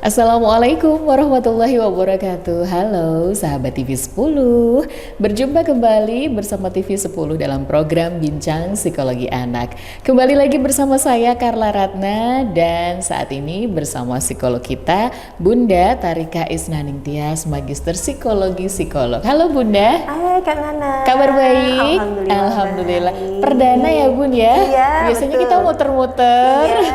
Assalamualaikum warahmatullahi wabarakatuh. Halo sahabat TV 10. Berjumpa kembali bersama TV 10 dalam program Bincang Psikologi Anak. Kembali lagi bersama saya Carla Ratna dan saat ini bersama psikolog kita Bunda Tarika Isnaning Tias, Magister Psikologi Psikolog. Halo Bunda. Hai Kak Nana. Kabar baik? Alhamdulillah. Baik. Perdana ya Bun ya? Iya, biasanya betul. Kita muter-muter. Iya.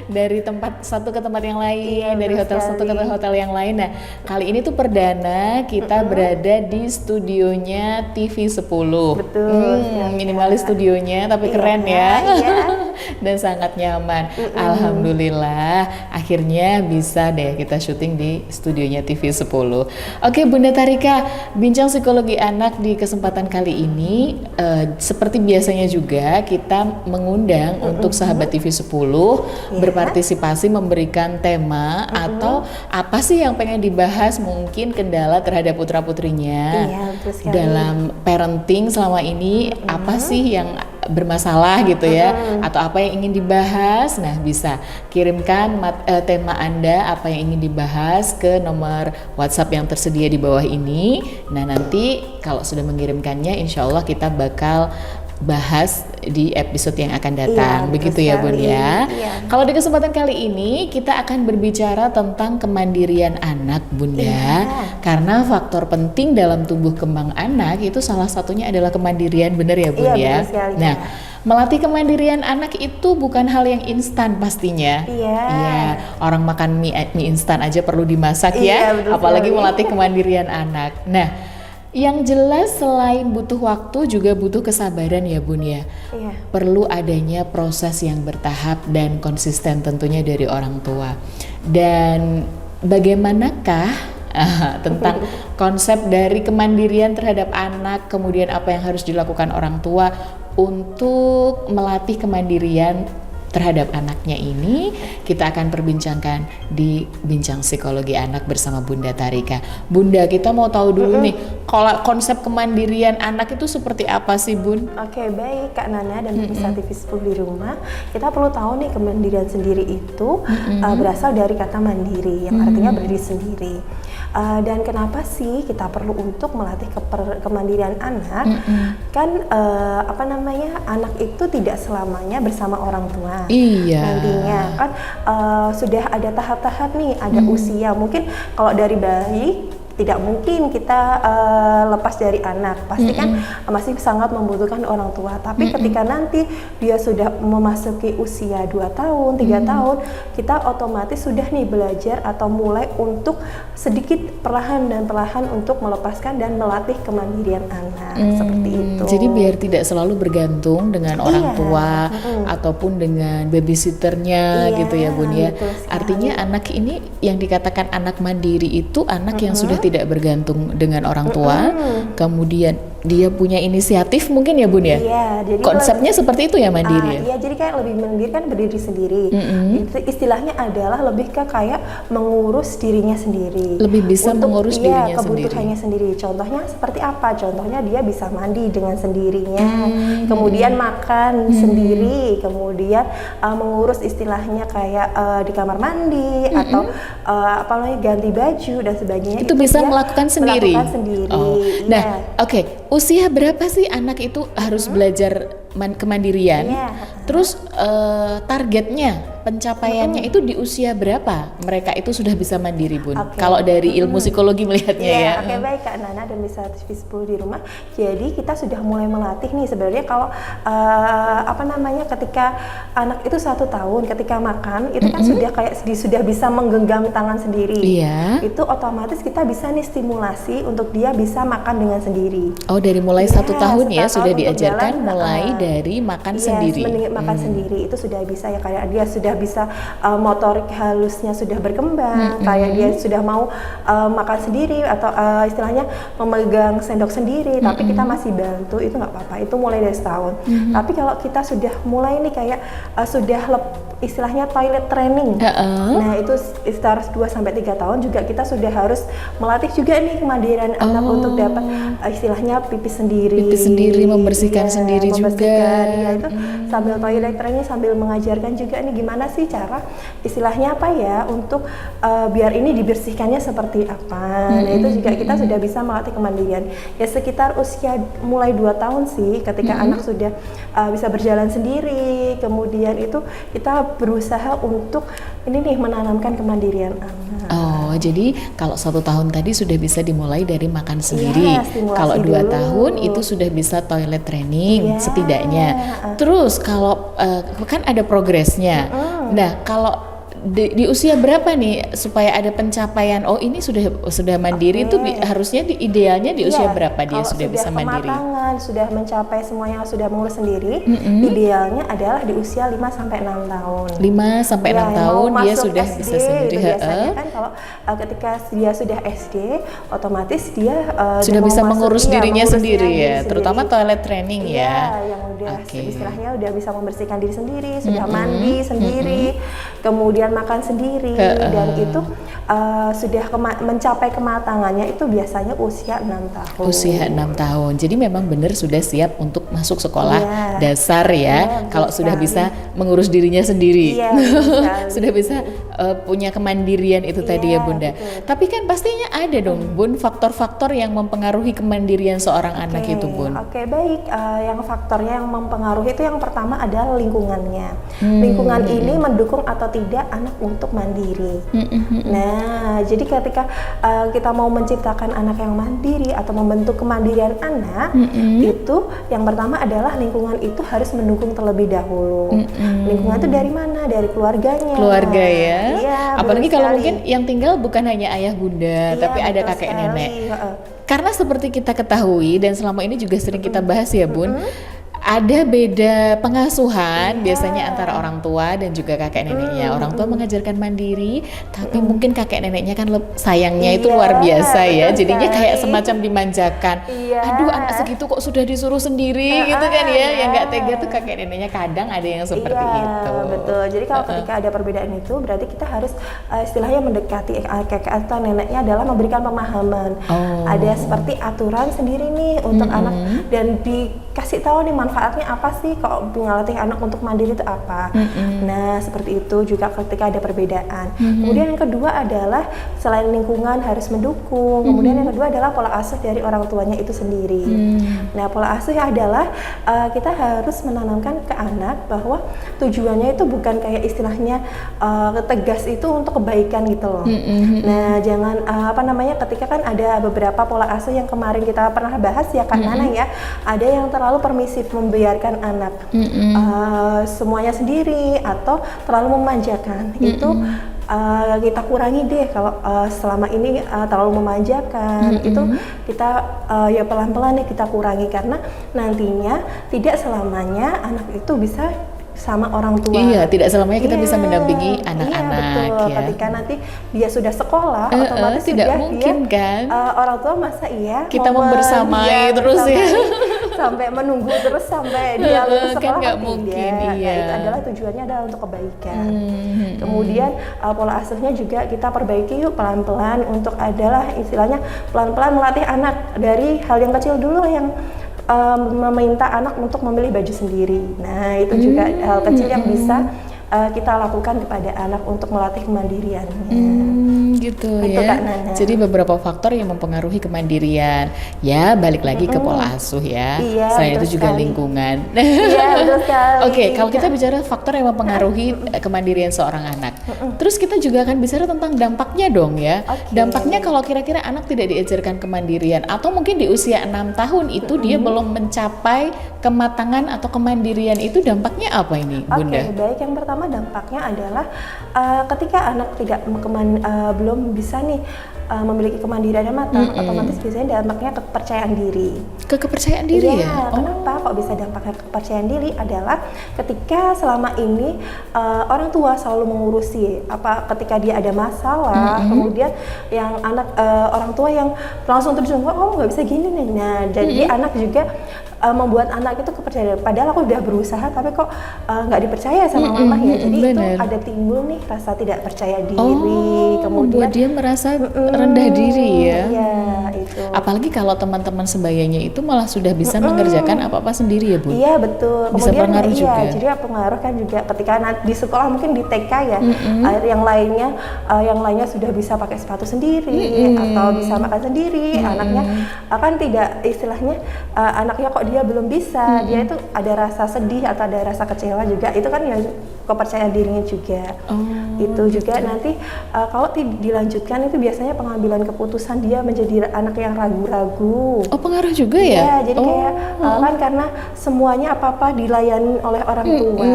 Dari tempat satu ke tempat yang lain, iya, dari hotel sekali. satu ke hotel yang lain. Nah, kali ini tuh perdana kita berada di studionya TV 10. Betul. Minimalis studionya, tapi iya, keren ya. Iya. Dan sangat nyaman. Alhamdulillah, akhirnya bisa deh kita syuting di studionya TV 10. Oke, Bunda Tarika, Bincang Psikologi Anak di kesempatan kali ini seperti biasanya juga kita mengundang untuk sahabat TV 10 berpartisipasi memberikan tema atau apa sih yang pengen dibahas, mungkin kendala terhadap putra-putrinya dalam parenting selama ini, apa sih yang bermasalah gitu ya, atau apa yang ingin dibahas. Nah, bisa kirimkan tema Anda apa yang ingin dibahas ke nomor WhatsApp yang tersedia di bawah ini. Nah, nanti kalau sudah mengirimkannya, insya Allah kita bakal bahas di episode yang akan datang. Begitu ya Bun ya. Kalau di kesempatan kali ini kita akan berbicara tentang kemandirian anak Bunda. Karena faktor penting dalam tumbuh kembang anak itu salah satunya adalah kemandirian, benar ya Bun ya. Nah, melatih kemandirian anak itu bukan hal yang instan pastinya. Iya. Orang makan mie instan aja perlu dimasak ya. Apalagi melatih kemandirian anak. Nah, yang jelas selain butuh waktu juga butuh kesabaran ya Bun ya. Perlu adanya proses yang bertahap dan konsisten tentunya dari orang tua. Dan bagaimanakah tentang konsep dari kemandirian terhadap anak, kemudian apa yang harus dilakukan orang tua untuk melatih kemandirian terhadap anaknya ini, kita akan perbincangkan di Bincang Psikologi Anak bersama Bunda Tarika. Bunda, kita mau tahu dulu nih, kalau konsep kemandirian anak itu seperti apa sih Bun? Oke, baik Kak Nana dan pemirsa TV 10 di rumah. Kita perlu tahu nih, kemandirian sendiri itu berasal dari kata mandiri, yang artinya berdiri sendiri. Dan kenapa sih kita perlu untuk melatih kemandirian anak? Kan anak itu tidak selamanya bersama orang tua. Nantinya kan sudah ada tahap-tahap nih, ada usia. Mungkin kalau dari bayi tidak mungkin kita lepas dari anak, pasti kan masih sangat membutuhkan orang tua. Tapi ketika nanti dia sudah memasuki usia 2 tahun, 3 tahun, kita otomatis sudah nih belajar atau mulai untuk sedikit perlahan untuk melepaskan dan melatih kemandirian anak. Seperti itu. Jadi biar tidak selalu bergantung dengan orang tua ataupun dengan babysitternya gitu ya Bun ya. Artinya anak ini yang dikatakan anak mandiri itu anak yang sudah tidak bergantung dengan orang tua, kemudian dia punya inisiatif mungkin ya Bun ya? Jadi konsepnya seperti itu ya mandiri ya? Jadi kayak lebih mandiri kan berdiri sendiri. Istilahnya adalah lebih ke kayak mengurus dirinya sendiri. Lebih bisa mengurus dirinya kebutuhannya sendiri. Contohnya seperti apa? Contohnya dia bisa mandi dengan sendirinya, kemudian makan sendiri, kemudian mengurus istilahnya kayak di kamar mandi atau ganti baju dan sebagainya. Itu bisa melakukan sendiri. Nah, usia berapa sih anak itu harus belajar kemandirian? Terus targetnya, pencapaiannya itu di usia berapa mereka itu sudah bisa mandiri Bun? Kalau dari ilmu psikologi melihatnya ya. Baik Kak Nana dan bisa TV 10 di rumah. Jadi kita sudah mulai melatih nih sebenarnya kalau ketika anak itu 1 tahun ketika makan itu kan sudah bisa menggenggam tangan sendiri. Itu otomatis kita bisa nih stimulasi untuk dia bisa makan dengan sendiri. Dari mulai 1 tahun ya sudah diajarkan mulai dari makan sendiri. Makan sendiri itu sudah bisa ya, kayak dia sudah bisa motorik halusnya sudah berkembang, kayak dia sudah mau makan sendiri atau istilahnya memegang sendok sendiri, tapi kita masih bantu, itu nggak apa-apa, itu mulai dari setahun. Tapi kalau kita sudah mulai nih kayak sudah istilahnya toilet training. Nah, itu sekitar 2-3 tahun juga kita sudah harus melatih juga nih kemandirian anak untuk dapat istilahnya pipis sendiri, membersihkan sendiri juga. Ya, itu sambil toilet training, sambil mengajarkan juga nih gimana sih cara istilahnya apa ya untuk biar ini dibersihkannya seperti apa. Nah, itu juga kita sudah bisa melatih kemandirian. Ya sekitar usia mulai 2 tahun sih ketika anak sudah bisa berjalan sendiri. Kemudian itu kita berusaha untuk ini nih menanamkan kemandirian anak. Oh, jadi kalau 1 tahun tadi sudah bisa dimulai dari makan sendiri. Kalau 2 tahun itu sudah bisa toilet training setidaknya. Terus kalau kan ada progresnya. Nah, kalau di usia berapa nih supaya ada pencapaian? Oh, ini sudah mandiri itu harusnya idealnya di usia berapa dia sudah bisa mandiri? Sudah mencapai semuanya, sudah mengurus sendiri, idealnya adalah di usia 5-6 tahun. 5-6 tahun dia sudah SD, bisa sendiri. Biasanya kan kalau ketika dia sudah SD, otomatis dia sudah bisa mengurus dirinya sendiri ya, sendiri. Terutama toilet training ya. Yang udah istilahnya udah bisa membersihkan diri sendiri, sudah mandi sendiri, kemudian makan sendiri, dan itu sudah mencapai kematangannya itu biasanya usia 6 tahun. Usia 6 tahun. Jadi memang benar sudah siap untuk masuk sekolah dasar ya. Kalau sudah bisa mengurus dirinya sendiri. Sudah bisa punya kemandirian itu tadi ya Bunda. Betul. Tapi kan pastinya ada dong Bun faktor-faktor yang mempengaruhi kemandirian seorang anak itu Bun. Oke, baik. Yang faktornya yang mempengaruhi itu yang pertama adalah lingkungannya. Lingkungan ini mendukung atau tidak anak untuk mandiri. Nah, jadi ketika kita mau menciptakan anak yang mandiri atau membentuk kemandirian anak, itu yang pertama adalah lingkungan itu harus mendukung terlebih dahulu. Lingkungan itu dari mana? Dari keluarganya. Keluarga ya. Iya, apalagi kalau mungkin yang tinggal bukan hanya ayah bunda, tapi ada kakek nenek. Karena seperti kita ketahui dan selama ini juga sering kita bahas ya Bun, ada beda pengasuhan biasanya antara orang tua dan juga kakek neneknya. Orang tua mengajarkan mandiri, tapi mungkin kakek neneknya kan sayangnya itu luar biasa ya. Jadinya kayak semacam dimanjakan. Aduh, anak segitu kok sudah disuruh sendiri gitu kan ya. Yang nggak tega tuh kakek neneknya, kadang ada yang seperti itu. Betul. Jadi kalau ketika ada perbedaan itu, berarti kita harus istilahnya mendekati kakek atau neneknya adalah memberikan pemahaman. Ada seperti aturan sendiri nih untuk anak, dan dikasih tahu nih manfaatnya apa sih kalau melatih anak untuk mandiri itu apa. Nah, seperti itu juga ketika ada perbedaan. Kemudian yang kedua adalah selain lingkungan harus mendukung, kemudian yang kedua adalah pola asuh dari orang tuanya itu sendiri. Nah, pola asuh adalah kita harus menanamkan ke anak bahwa tujuannya itu bukan kayak istilahnya tegas itu untuk kebaikan gitu loh. Nah, jangan ketika kan ada beberapa pola asuh yang kemarin kita pernah bahas ya Kak Nana ya, ada yang terlalu permisif membiarkan anak semuanya sendiri atau terlalu memanjakan. Itu kita kurangi deh kalau selama ini terlalu memanjakan. Itu kita ya pelan-pelan nih kita kurangi, karena nantinya tidak selamanya anak itu bisa sama orang tua. Iya, tidak selamanya kita bisa mendampingi anak-anak. Iya, betul. Ya. Ketika nanti dia sudah sekolah, otomatis tidak sudah mungkin dia, kan orang tua masa kita membersamai terus ya. Sampai menunggu terus sampai dia lulus sekolah kan nggak mungkin. Nah, itu adalah tujuannya adalah untuk kebaikan. Kemudian pola asuhnya juga kita perbaiki yuk pelan-pelan, untuk adalah istilahnya pelan-pelan melatih anak dari hal yang kecil dulu, yang meminta anak untuk memilih baju sendiri. Nah, itu juga hal kecil yang bisa kita lakukan kepada anak untuk melatih kemandiriannya. Gitu itu, ya. Jadi beberapa faktor yang mempengaruhi kemandirian. Ya, balik lagi ke pola asuh ya. Selain itu juga lingkungan. Iya, betul sekali. Oke, kalau kita bicara faktor yang mempengaruhi kemandirian seorang anak, terus kita juga akan bicara tentang dampaknya dong ya. Dampaknya kalau kira-kira anak tidak diajarkan kemandirian, atau mungkin di usia 6 tahun itu dia belum mencapai kematangan atau kemandirian, itu dampaknya apa ini, Bunda? Baik. Yang pertama dampaknya adalah ketika anak tidak belum bisa nih memiliki kemandirian yang matang, otomatis biasanya dampaknya kepercayaan diri. Kepercayaan diri ya? Kenapa kok bisa dampaknya kepercayaan diri? Adalah ketika selama ini orang tua selalu mengurusi ketika dia ada masalah, kemudian yang anak orang tua yang langsung terjun, oh nggak bisa gini nih. Nah, jadi anak juga membuat anak itu kepercayaan. Padahal aku udah berusaha tapi kok nggak dipercaya sama mama ya. Jadi itu ada timbul nih rasa tidak percaya diri, kemudian membuat dia merasa rendah diri ya. Iya, itu. Apalagi kalau teman-teman sebayanya itu malah sudah bisa mengerjakan apa-apa sendiri ya, Bu. Iya, betul. Bisa Kemudian pengaruh iya, juga. jadi pengaruh kan juga ketika di sekolah mungkin di TK ya, yang lainnya sudah bisa pakai sepatu sendiri atau bisa makan sendiri, anaknya akan tidak istilahnya anaknya kok dia belum bisa, dia itu ada rasa sedih atau ada rasa kecewa juga, itu kan ya kepercayaan dirinya juga. Itu juga nanti kalau dilanjutkan itu biasanya pengambilan keputusan dia menjadi anak yang ragu-ragu. Oh, pengaruh juga ya? Iya, jadi kayak kan karena semuanya apa-apa dilayani oleh orang tua,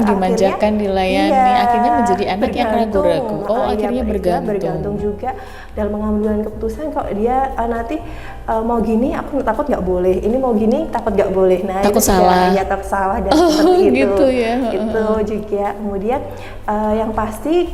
dimanjakan, dilayani, akhirnya menjadi anak yang ragu-ragu. Oh, akhirnya bergantung juga dalam pengambilan keputusan. Kalau dia nanti mau gini, aku takut nggak boleh. Ini mau gini, takut nggak boleh. Nah, takut itu salah. Ya takut salah dan seperti itu. Gitu ya. Itu juga. Kemudian yang pasti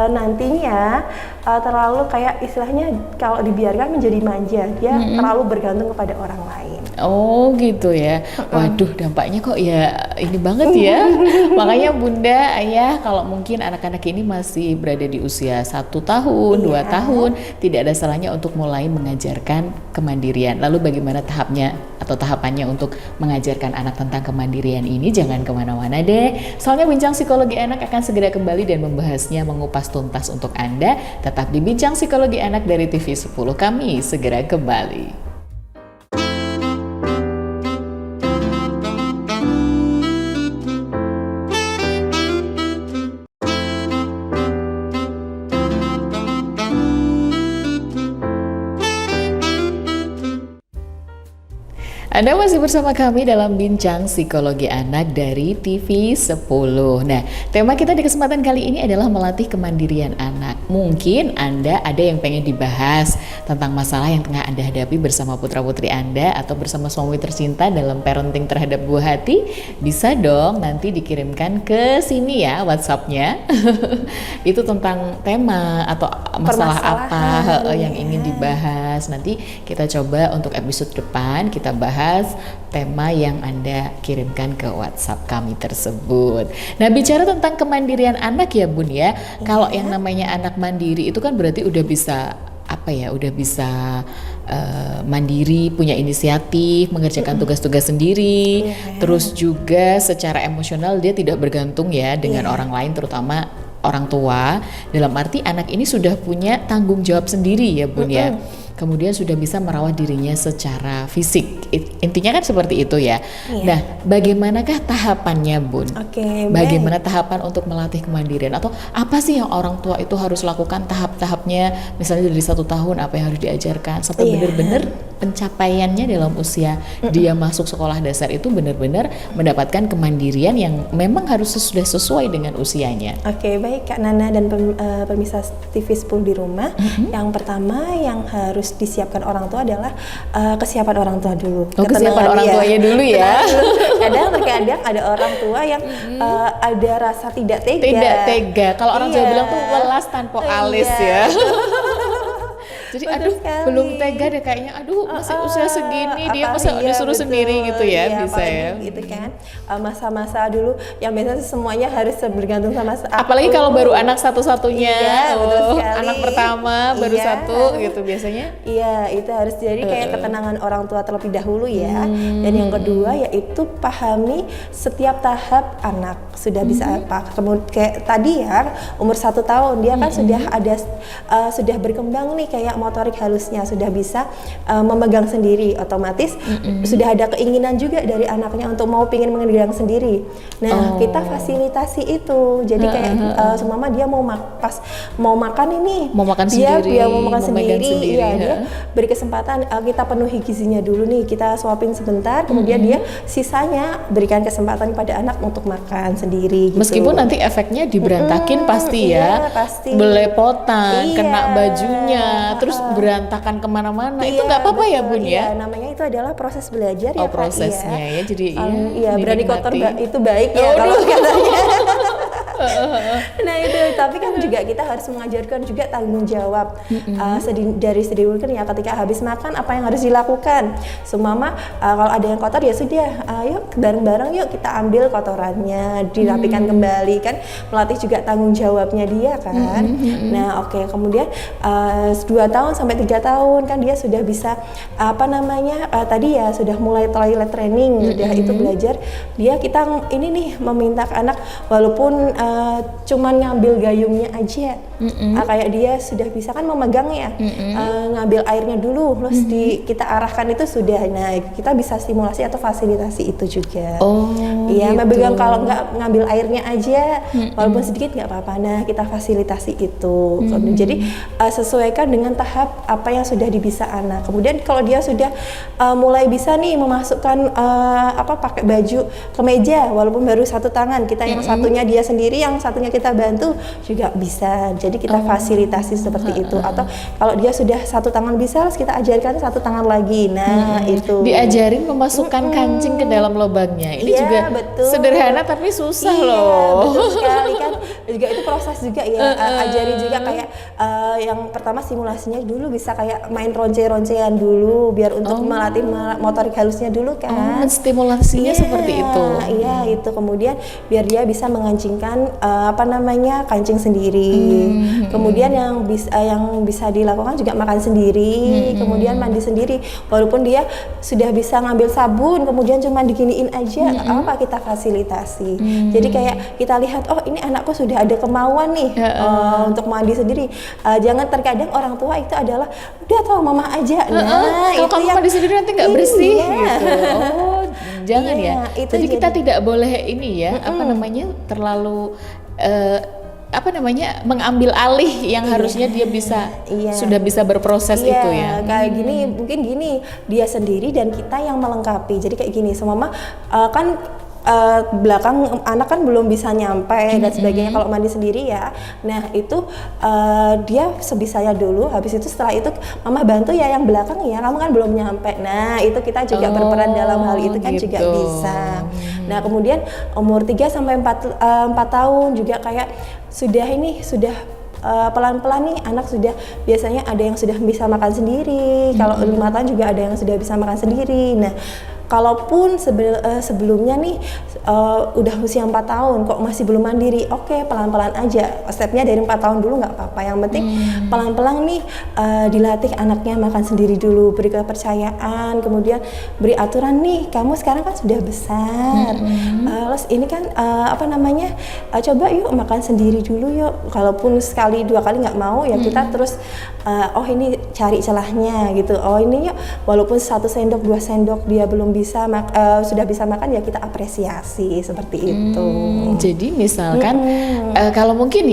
nantinya terlalu kayak istilahnya kalau dibiarkan menjadi manja, dia terlalu bergantung kepada orang lain. Oh gitu ya. Waduh, dampaknya kok ya ini banget ya. Makanya Bunda, Ayah, kalau mungkin anak-anak ini masih berada di usia 1 tahun, 2 tahun, tidak ada salahnya untuk mulai mengajarkan kemandirian. Lalu bagaimana tahapnya atau tahapannya untuk mengajarkan anak tentang kemandirian ini? Jangan kemana-mana deh. Soalnya Bincang Psikologi Anak akan segera kembali dan membahasnya, mengupas tuntas untuk Anda. Tetap di Bincang Psikologi Anak dari TV 10. Kami segera kembali. Anda masih bersama kami dalam Bincang Psikologi Anak dari TV 10. Nah, tema kita di kesempatan kali ini adalah melatih kemandirian anak. Mungkin Anda ada yang pengen dibahas tentang masalah yang tengah Anda hadapi bersama putra-putri Anda atau bersama suami tercinta dalam parenting terhadap buah hati. Bisa dong nanti dikirimkan ke sini ya WhatsApp-nya. Itu tentang tema atau masalah apa yang ingin dibahas. Nanti kita coba untuk episode depan kita bahas tema yang Anda kirimkan ke WhatsApp kami tersebut. Nah, bicara tentang kemandirian anak ya Bun ya. Kalau yang namanya anak mandiri itu kan berarti udah bisa udah bisa mandiri, punya inisiatif, mengerjakan tugas-tugas sendiri. Terus juga secara emosional dia tidak bergantung ya dengan orang lain, terutama orang tua. Dalam arti anak ini sudah punya tanggung jawab sendiri ya Bun ya. Kemudian sudah bisa merawat dirinya secara fisik. Intinya kan seperti itu ya. Nah, bagaimanakah tahapannya Bun? Bagaimana tahapan untuk melatih kemandirian? Atau apa sih yang orang tua itu harus lakukan tahap-tahapnya? Misalnya dari 1 tahun apa yang harus diajarkan sampai benar-benar pencapaiannya dalam usia dia masuk sekolah dasar itu benar-benar mendapatkan kemandirian yang memang harus sudah sesuai dengan usianya. Baik Kak Nana dan pemirsa TV 10 di rumah. Yang pertama yang harus disiapkan orang tua adalah kesiapan orang tua dulu. Kesiapan orang tuanya dulu ya. Kadang ada orang tua yang ada rasa tidak tega. Kalau orang Jawa bilang tuh welas tanpa alis ya. Jadi belum tega deh kayaknya, masih usia segini dia masa disuruh sendiri gitu ya, bisa ya. Gitu kan, masa-masa dulu yang biasanya semuanya harus bergantung sama aku. Apalagi kalau baru anak satu-satunya, betul sekali. Anak pertama baru satu gitu biasanya. Iya, itu harus jadi kayak ketenangan orang tua terlebih dahulu ya. Dan yang kedua yaitu pahami setiap tahap anak sudah bisa apa. Kemudian kayak tadi ya umur 1 tahun dia kan sudah berkembang nih kayak motorik halusnya, sudah bisa memegang sendiri, otomatis sudah ada keinginan juga dari anaknya untuk pingin memegang sendiri. Nah, kita fasilitasi itu. Jadi kayak semama dia pas mau makan ini, mau makan dia sendiri, mau makan sendiri. Iya, dia beri kesempatan kita penuhi gizinya dulu nih, kita suapin sebentar, kemudian dia sisanya berikan kesempatan kepada anak untuk makan sendiri gitu. Meskipun nanti efeknya diberantakin pasti ya, pasti. Belepotan, kena bajunya, terus berantakan kemana-mana, itu nggak apa-apa ya Bun ya? Namanya itu adalah proses belajar ya Kak. Prosesnya ya, jadi berani kotor itu baik ya kalau katanya. Nah itu, tapi kan juga kita harus mengajarkan juga tanggung jawab dari sedini kan ya, ketika habis makan apa yang harus dilakukan. Seumpama kalau ada yang kotor ya sudah, yuk bareng-bareng yuk kita ambil kotorannya, dirapikan kembali kan, melatih juga tanggung jawabnya dia kan. Nah oke, kemudian 2 tahun sampai 3 tahun kan dia sudah bisa tadi ya sudah mulai toilet training, sudah itu belajar dia, kita ini nih meminta ke anak walaupun cuman ngambil gayungnya aja, kayak dia sudah bisa kan memegang ya, ngambil airnya dulu terus kita arahkan itu sudah. Nah kita bisa stimulasi atau fasilitasi itu juga. Iya, gitu. memegang, kalau nggak ngambil airnya aja walaupun sedikit nggak apa-apa. Nah kita fasilitasi itu. Jadi sesuaikan dengan tahap apa yang sudah dibisa anak. Kemudian kalau dia sudah mulai bisa nih memasukkan pakai baju ke meja walaupun baru satu tangan, kita yang satunya dia sendiri, yang satunya kita bantu juga bisa. Jadi kita fasilitasi seperti itu. Atau kalau dia sudah satu tangan bisa, harus kita ajarkan satu tangan lagi. Nah itu diajarin memasukkan kancing ke dalam lubangnya. Ini iya, juga betul. sederhana tapi susah iya, loh. Betul sekali kan. Juga itu proses juga ya. Ajarin juga kayak yang pertama simulasinya dulu bisa kayak main ronce-roncean dulu biar untuk melatih motorik halusnya dulu kan. Stimulasinya seperti itu. Iya, itu kemudian biar dia bisa mengancingkan kancing sendiri. Kemudian yang bisa dilakukan juga makan sendiri, kemudian mandi sendiri. Walaupun dia sudah bisa ngambil sabun, kemudian cuma diginiin aja, apa kita fasilitasi. Jadi kayak kita lihat, oh ini anakku sudah ada kemauan nih untuk mandi sendiri. Jangan terkadang orang tua itu adalah udah tau mama aja. Nah, kalau kamu mandi sendiri nanti nggak bersih gitu. Jangan ya. Jadi kita tidak boleh ini ya, terlalu mengambil alih yang harusnya dia bisa sudah bisa berproses itu ya. Kayak gini, mungkin gini, dia sendiri dan kita yang melengkapi. Jadi kayak gini, semama kan belakang anak kan belum bisa nyampe dan sebagainya kalau mandi sendiri ya. Nah itu dia sebisanya dulu, habis itu setelah itu mama bantu ya yang belakang ya, kamu kan belum nyampe. Nah itu kita juga berperan dalam hal itu kan juga bisa. Nah kemudian umur 3 sampai 4 tahun juga kayak sudah pelan-pelan nih anak sudah biasanya ada yang sudah bisa makan sendiri. Kalau 5 tahun juga ada yang sudah bisa makan sendiri. Nah kalaupun sebelumnya nih udah usia 4 tahun kok masih belum mandiri, oke, pelan-pelan aja, stepnya dari 4 tahun dulu nggak apa-apa, yang penting pelan-pelan nih dilatih anaknya makan sendiri dulu, beri kepercayaan, kemudian beri aturan nih, kamu sekarang kan sudah besar, terus ini kan coba yuk makan sendiri dulu yuk, kalaupun sekali 2 kali nggak mau ya kita terus ini cari celahnya gitu, ini yuk walaupun 1 sendok 2 sendok dia belum bisa sudah bisa makan ya kita apresiasi seperti itu. Jadi misalkan kalau mungkin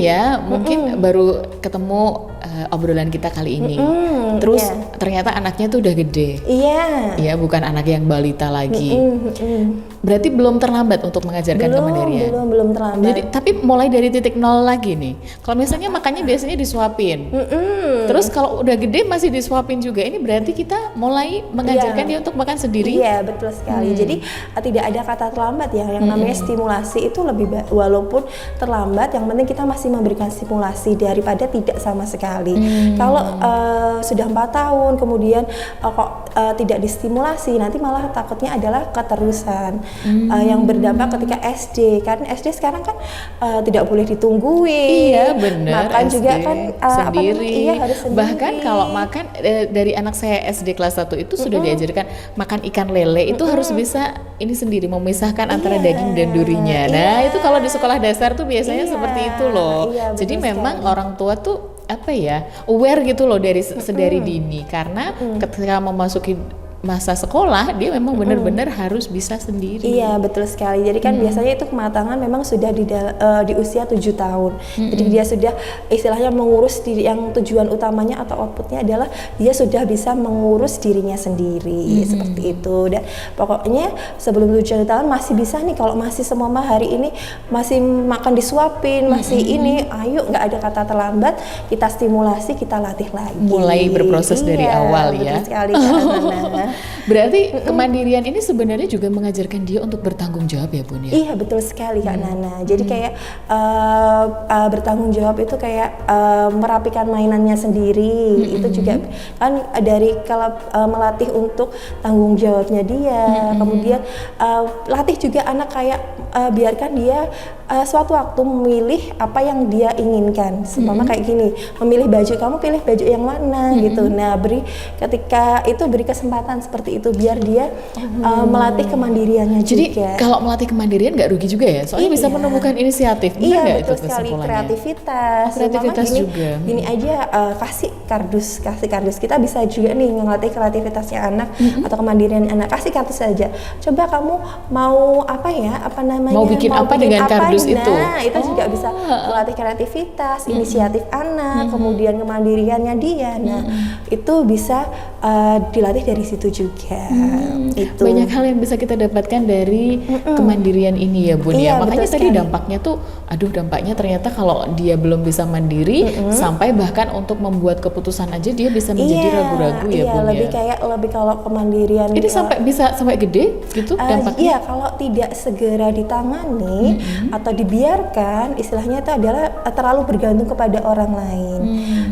baru ketemu obrolan kita kali ini, terus ternyata anaknya tuh udah gede, ya bukan anak yang balita lagi. Berarti belum terlambat untuk mengajarkan kemandirian. Belum terlambat. Jadi, tapi mulai dari titik 0 lagi nih. Kalau misalnya makannya biasanya disuapin, terus kalau udah gede masih disuapin juga, ini berarti kita mulai mengajarkan dia untuk makan sendiri. Iya, betul sekali. Jadi tidak ada kata terlambat ya. Yang namanya stimulasi itu lebih walaupun terlambat, yang penting kita masih memberikan stimulasi daripada tidak sama sekali. Kalau sudah 4 tahun kemudian tidak distimulasi, nanti malah takutnya adalah keterusan yang berdampak ketika SD. Karena SD sekarang kan tidak boleh ditungguin. Iya, benar. Makan SD juga kan sendiri. Harus sendiri. Bahkan kalau makan dari anak saya SD kelas 1 itu sudah diajarkan makan ikan lele itu harus bisa ini sendiri memisahkan antara daging dan durinya. Nah, itu kalau di sekolah dasar tuh biasanya seperti itu loh. Jadi memang orang tua tuh aware gitu loh sedari dini, karena ketika memasuki masa sekolah dia memang benar-benar harus bisa sendiri. Iya, betul sekali. Jadi kan biasanya itu kematangan memang sudah di usia 7 tahun. Jadi dia sudah istilahnya mengurus diri, yang tujuan utamanya atau outputnya adalah dia sudah bisa mengurus dirinya sendiri, seperti itu. Dan pokoknya sebelum 7 tahun masih bisa nih, kalau masih semua hari ini masih makan disuapin, masih ini, ayo, nggak ada kata terlambat, kita stimulasi, kita latih lagi. Mulai berproses dari awal ya. Betul sekali, Kak Nana. Berarti kemandirian ini sebenarnya juga mengajarkan dia untuk bertanggung jawab ya Bun ya? Iya betul sekali Kak Nana. Jadi kayak bertanggung jawab itu kayak merapikan mainannya sendiri. Itu juga kan dari kalau melatih untuk tanggung jawabnya dia. Kemudian latih juga anak kayak biarkan dia suatu waktu memilih apa yang dia inginkan. Seumpama kayak gini, memilih baju, kamu pilih baju yang mana gitu. Nah, ketika itu beri kesempatan seperti itu biar dia melatih kemandiriannya Jadi juga. kalau melatih kemandirian nggak rugi juga ya? Soalnya bisa menumbuhkan inisiatif. Benar Iya nggak betul itu sekali, kesimpulannya? kreativitas. Kreativitas Seumpama juga. Gini aja kasih kardus. Kita bisa juga nih ngelatih kreativitasnya anak atau kemandirian anak. Kasih kardus saja. Coba kamu mau apa ya? Apa namanya? Mau bikin apa dengan kardus itu? Nah, itu juga bisa melatih kreativitas, inisiatif anak, kemudian kemandiriannya dia. Nah, itu bisa dilatih dari situ juga. Itu. Banyak hal yang bisa kita dapatkan dari kemandirian ini ya Bun Iya, ya. Makanya betul tadi sekali. dampaknya tuh, dampaknya ternyata kalau dia belum bisa mandiri, sampai bahkan untuk membuat keputusan aja dia bisa menjadi ragu-ragu ya Bun lebih ya. lebih kalau kemandirian Ini sampai bisa sampai gede gitu dampaknya? Iya, kalau tidak segera ditangani atau dibiarkan, istilahnya itu adalah terlalu bergantung kepada orang lain.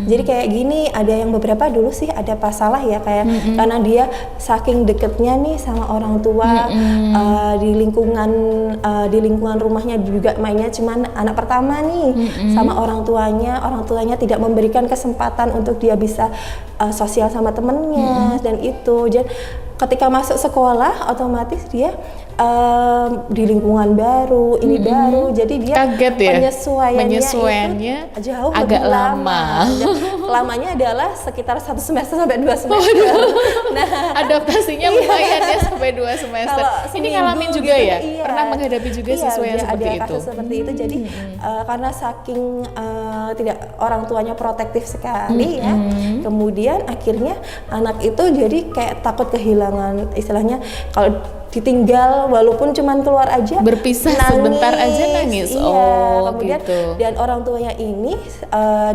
Jadi kayak gini, ada yang beberapa dulu sih ada masalah ya kayak karena dia saking deketnya nih sama orang tua, di lingkungan rumahnya juga mainnya cuman anak pertama nih sama orang tuanya tidak memberikan kesempatan untuk dia bisa sosial sama temennya dan itu. Jadi ketika masuk sekolah otomatis dia di lingkungan baru, ini baru, jadi dia kaget ya? penyesuaiannya itu jauh agak lebih lama. Lamanya adalah sekitar 1 semester sampai 2 semester. Nah, Adaptasinya lumayan ya sampai 2 semester. kalau Ini seminggu ngalamin juga gitu, ya? iya. Pernah menghadapi juga Iya, siswa yang dia seperti ada itu? kasus seperti itu. Jadi karena saking tidak orang tuanya protektif sekali ya, kemudian akhirnya anak itu jadi kayak takut kehilangan, istilahnya kalau ditinggal walaupun cuman keluar aja Berpisah sebentar aja nangis. Iya, Oh, kemudian gitu. dan orang tuanya ini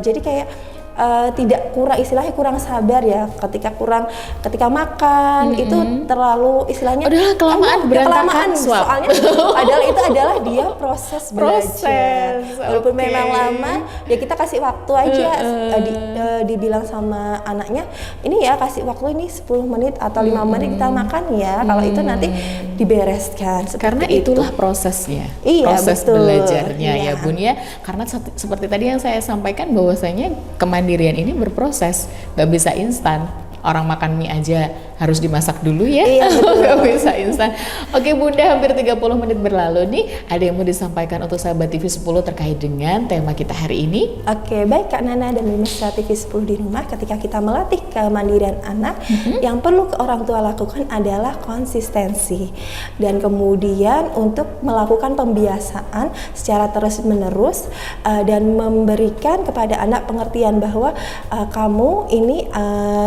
jadi kayak tidak istilahnya kurang sabar ya ketika makan itu terlalu istilahnya Udah kelamaan berantakan suap. soalnya itu adalah dia proses belajar walaupun memang lama ya kita kasih waktu aja dibilang sama anaknya ini ya kasih waktu ini 10 menit atau 5 menit kita makan ya kalau itu nanti dibereskan Karena itulah prosesnya, Iya, proses betul. belajarnya ya Iya. Bun ya. Karena seperti tadi yang saya sampaikan bahwasanya kemandirian ini berproses, nggak bisa instan. Orang makan mie aja harus dimasak dulu ya, Iya, betul. nggak bisa instan. Oke Bunda, hampir 30 menit berlalu nih, ada yang mau disampaikan untuk sahabat TV 10 terkait dengan tema kita hari ini? Oke, baik Kak Nana dan Pemirsa TV 10 di rumah, ketika kita melatih kemandirian anak, yang perlu orang tua lakukan adalah konsistensi. Dan kemudian untuk melakukan pembiasaan secara terus-menerus dan memberikan kepada anak pengertian bahwa kamu ini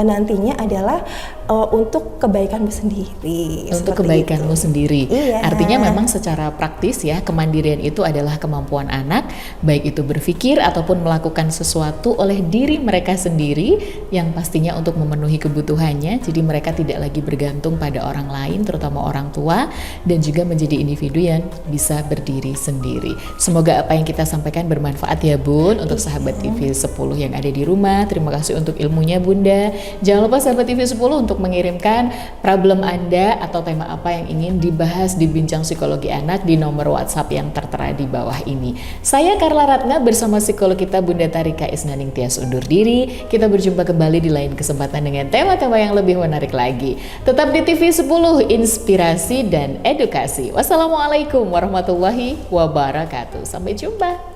nantinya adalah untuk kebaikanmu sendiri. Untuk seperti kebaikanmu itu. sendiri. Iya. Artinya memang secara praktis ya, kemandirian itu adalah kemampuan anak baik itu berpikir ataupun melakukan sesuatu oleh diri mereka sendiri yang pastinya untuk memenuhi kebutuhannya. Jadi mereka tidak lagi bergantung pada orang lain, terutama orang tua, dan juga menjadi individu yang bisa berdiri sendiri. Semoga apa yang kita sampaikan bermanfaat ya Bun untuk sahabat TV 10 yang ada di rumah. Terima kasih untuk ilmunya Bunda. Jangan lupa sahabat TV 10 untuk mengirimkan problem Anda atau tema apa yang ingin dibahas di Bincang Psikologi Anak di nomor WhatsApp yang tertera di bawah ini. Saya Carla Ratna bersama psikolog kita Bunda Tarika Isnaning Tias undur diri. Kita berjumpa kembali di lain kesempatan dengan tema-tema yang lebih menarik lagi. Tetap di TV 10, inspirasi dan edukasi. Wassalamualaikum warahmatullahi wabarakatuh. Sampai jumpa.